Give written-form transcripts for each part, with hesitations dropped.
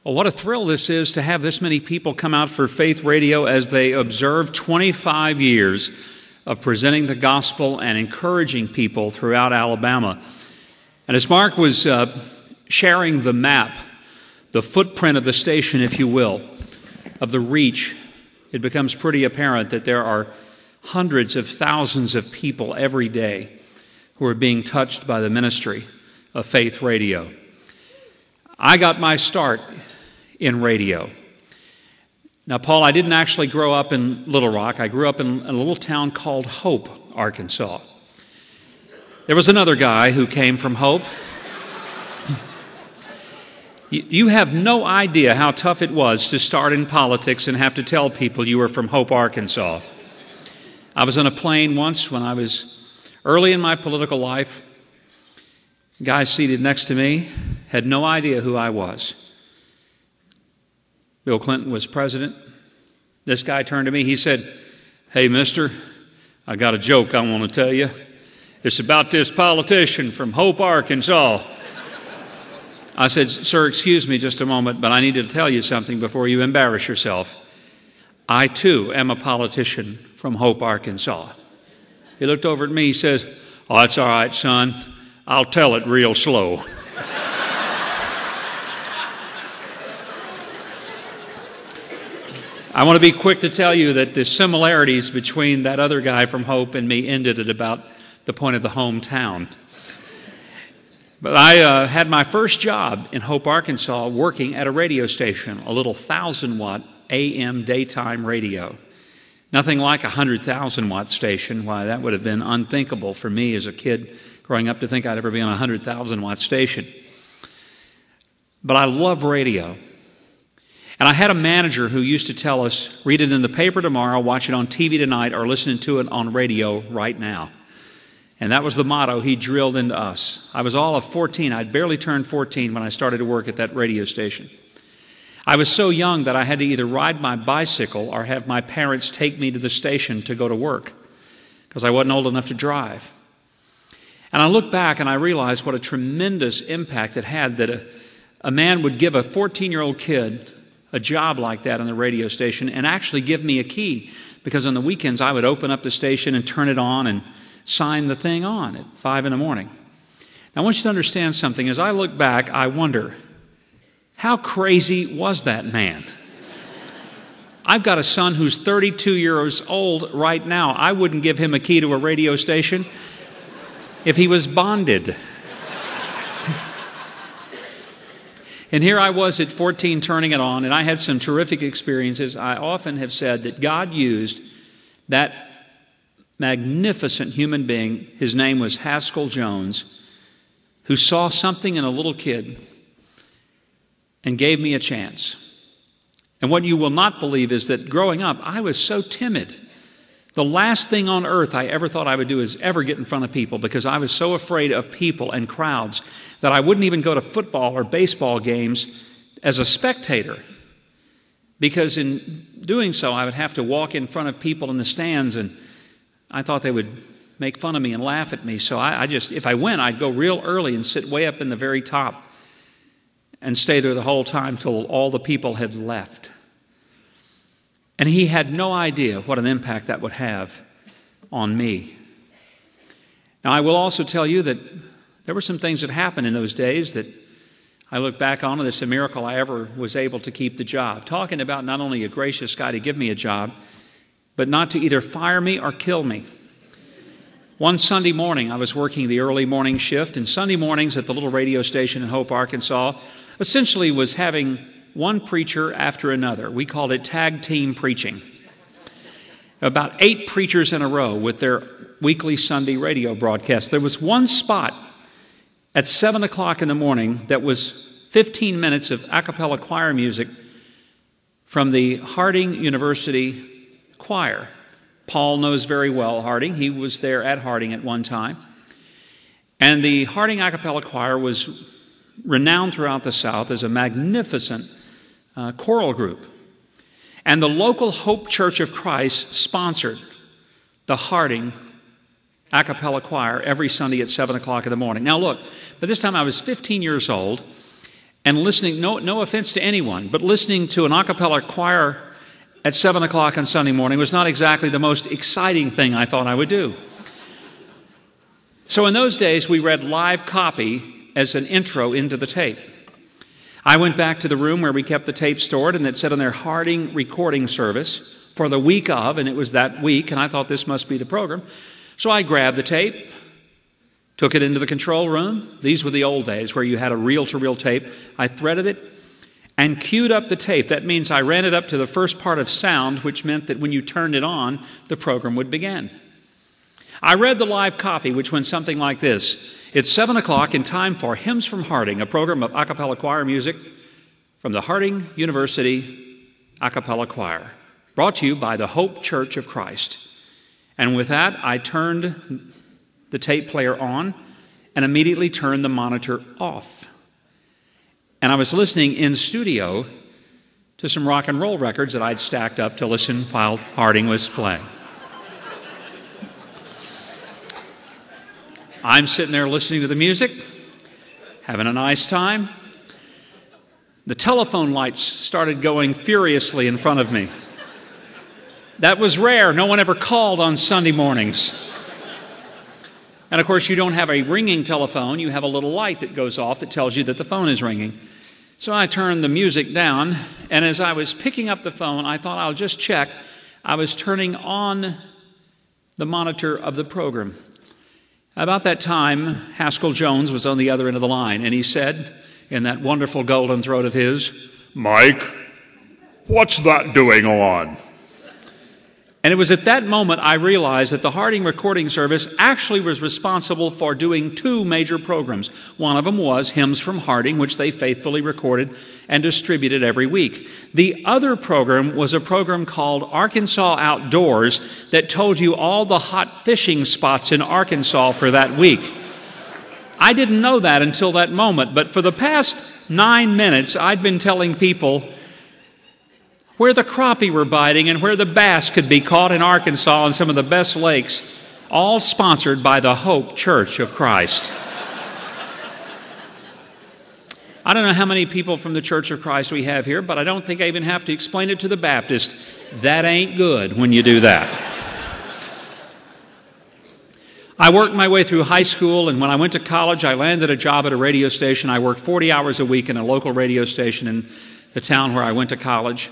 Well, what a thrill this is to have this many people come out for Faith Radio as they observe 25 years of presenting the gospel and encouraging people throughout Alabama. And as Mark was sharing the map, the footprint of the station, if you will, of the reach, it becomes pretty apparent that there are hundreds of thousands of people every day who are being touched by the ministry of Faith Radio. I got my start in radio. Now, Paul, I didn't actually grow up in Little Rock. I grew up in a little town called Hope, Arkansas. There was another guy who came from Hope. You have no idea how tough it was to start in politics and have to tell people you were from Hope, Arkansas. I was on a plane once when I was early in my political life. The guy seated next to me had no idea who I was. Bill Clinton was president. This guy turned to me. He said, "Hey, mister, I got a joke I want to tell you. It's about this politician from Hope, Arkansas." I said, "Sir, excuse me just a moment, but I need to tell you something before you embarrass yourself. I, too, am a politician from Hope, Arkansas." He looked over at me. He says, "Oh, that's all right, son. I'll tell it real slow." I want to be quick to tell you that the similarities between that other guy from Hope and me ended at about the point of the hometown. But I had my first job in Hope, Arkansas, working at a radio station, a little 1,000-watt AM daytime radio. Nothing like a 100,000-watt station. Why, that would have been unthinkable for me as a kid growing up to think I'd ever be on a 100,000-watt station. But I love radio. And I had a manager who used to tell us, read it in the paper tomorrow, watch it on TV tonight, or listen to it on radio right now. And that was the motto he drilled into us. I was all of 14. I'd barely turned 14 when I started to work at that radio station. I was so young that I had to either ride my bicycle or have my parents take me to the station to go to work because I wasn't old enough to drive. And I look back and I realize what a tremendous impact it had that a man would give a 14-year-old kid a job like that on the radio station and actually give me a key, because on the weekends I would open up the station and turn it on and sign the thing on at 5 in the morning. Now, I want you to understand something. As I look back, I wonder, how crazy was that man? I've got a son who's 32 years old right now. I wouldn't give him a key to a radio station if he was bonded. And here I was at 14 turning it on, and I had some terrific experiences. I often have said that God used that magnificent human being, his name was Haskell Jones, who saw something in a little kid and gave me a chance. And what you will not believe is that growing up, I was so timid. The last thing on earth I ever thought I would do is ever get in front of people, because I was so afraid of people and crowds that I wouldn't even go to football or baseball games as a spectator, because in doing so I would have to walk in front of people in the stands, and I thought they would make fun of me and laugh at me. So I just, if I went, I'd go real early and sit way up in the very top and stay there the whole time till all the people had left. And he had no idea what an impact that would have on me. Now, I will also tell you that there were some things that happened in those days that I look back on, and it's a miracle I ever was able to keep the job. Talking about not only a gracious guy to give me a job, but not to either fire me or kill me. One Sunday morning, I was working the early morning shift, and Sunday mornings at the little radio station in Hope, Arkansas, essentially was having one preacher after another. We called it tag team preaching. About 8 preachers in a row with their weekly Sunday radio broadcast. There was one spot at 7 o'clock in the morning that was 15 minutes of a cappella choir music from the Harding University Choir. Paul knows very well Harding. He was there at Harding at one time. And the Harding a cappella choir was renowned throughout the South as a magnificent choral group. And the local Hope Church of Christ sponsored the Harding a cappella choir every Sunday at 7 o'clock in the morning. Now look, by this time I was 15 years old, and listening, no offense to anyone, but listening to an a cappella choir at 7 o'clock on Sunday morning was not exactly the most exciting thing I thought I would do. So in those days, we read live copy as an intro into the tape. I went back to the room where we kept the tape stored, and it said on there, Harding recording service for the week of, and it was that week, and I thought this must be the program. So I grabbed the tape, took it into the control room. These were the old days where you had a reel-to-reel tape. I threaded it and queued up the tape. That means I ran it up to the first part of sound, which meant that when you turned it on, the program would begin. I read the live copy, which went something like this. It's 7 o'clock in time for Hymns from Harding, a program of a cappella choir music from the Harding University a cappella choir, brought to you by the Hope Church of Christ. And with that, I turned the tape player on and immediately turned the monitor off. And I was listening in studio to some rock and roll records that I'd stacked up to listen while Harding was playing. I'm sitting there listening to the music, having a nice time. The telephone lights started going furiously in front of me. That was rare. No one ever called on Sunday mornings. And of course, you don't have a ringing telephone. You have a little light that goes off that tells you that the phone is ringing. So I turned the music down, and as I was picking up the phone, I thought I'll just check. I was turning on the monitor of the program. About that time, Haskell Jones was on the other end of the line, and he said, in that wonderful golden throat of his, "Mike, what's that doing on?" And it was at that moment I realized that the Harding recording service actually was responsible for doing two major programs. One of them was Hymns from Harding, which they faithfully recorded and distributed every week. The other program was a program called Arkansas Outdoors that told you all the hot fishing spots in Arkansas for that week. I didn't know that until that moment, but for the past 9 minutes, I'd been telling people where the crappie were biting and where the bass could be caught in Arkansas on some of the best lakes, all sponsored by the Hope Church of Christ. I don't know how many people from the Church of Christ we have here, but I don't think I even have to explain it to the Baptist. That ain't good when you do that. I worked my way through high school, and when I went to college, I landed a job at a radio station. I worked 40 hours a week in a local radio station in the town where I went to college.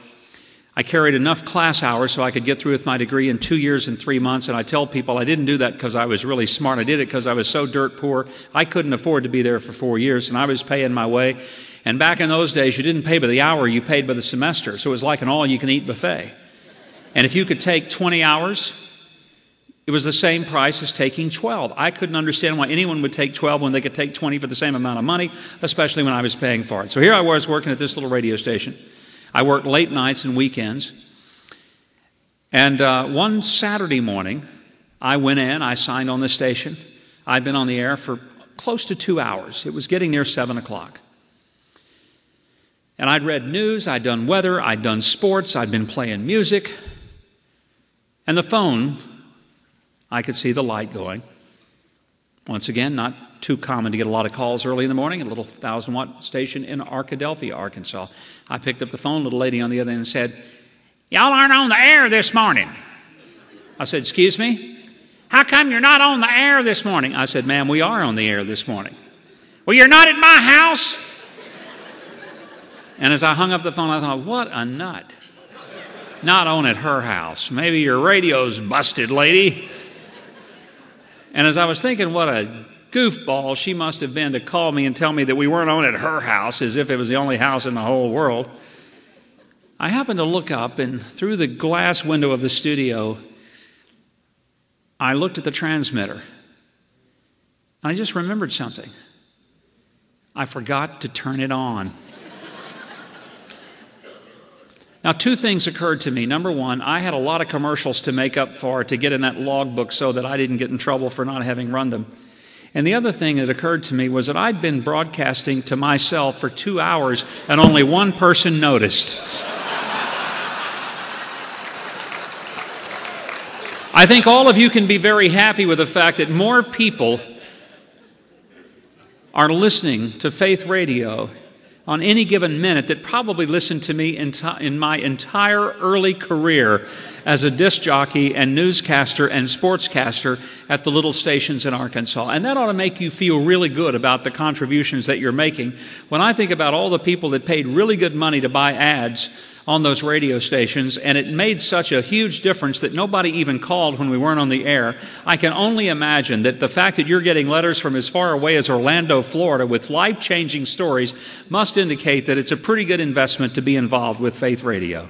I carried enough class hours so I could get through with my degree in 2 years and 3 months, and I tell people I didn't do that because I was really smart. I did it because I was so dirt poor. I couldn't afford to be there for 4 years, and I was paying my way. And back in those days, you didn't pay by the hour, you paid by the semester, so it was like an all-you-can-eat buffet. And if you could take 20 hours, it was the same price as taking 12. I couldn't understand why anyone would take 12 when they could take 20 for the same amount of money, especially when I was paying for it. So here I was working at this little radio station. I worked late nights and weekends. And one Saturday morning, I went in, I signed on the station. I'd been on the air for close to 2 hours. It was getting near 7 o'clock. And I'd read news, I'd done weather, I'd done sports, I'd been playing music. And the phone, I could see the light going. Once again, not too common to get a lot of calls early in the morning, a little 1,000-watt station in Arkadelphia, Arkansas. I picked up the phone, a little lady on the other end said, "Y'all aren't on the air this morning." I said, "Excuse me? How come you're not on the air this morning?" I said, "Ma'am, we are on the air this morning." "Well, you're not at my house?" And as I hung up the phone, I thought, what a nut. Not on at her house. Maybe your radio's busted, lady. And as I was thinking what a goofball she must have been to call me and tell me that we weren't on at her house as if it was the only house in the whole world, I happened to look up, and through the glass window of the studio, I looked at the transmitter. And I just remembered something. I forgot to turn it on. Now, two things occurred to me. Number one, I had a lot of commercials to make up for to get in that logbook so that I didn't get in trouble for not having run them. And the other thing that occurred to me was that I'd been broadcasting to myself for 2 hours and only one person noticed. I think all of you can be very happy with the fact that more people are listening to Faith Radio on any given minute that probably listened to me in my entire early career as a disc jockey and newscaster and sportscaster at the little stations in Arkansas. And that ought to make you feel really good about the contributions that you're making. When I think about all the people that paid really good money to buy ads on those radio stations, and it made such a huge difference that nobody even called when we weren't on the air, I can only imagine that the fact that you're getting letters from as far away as Orlando, Florida, with life-changing stories must indicate that it's a pretty good investment to be involved with Faith Radio.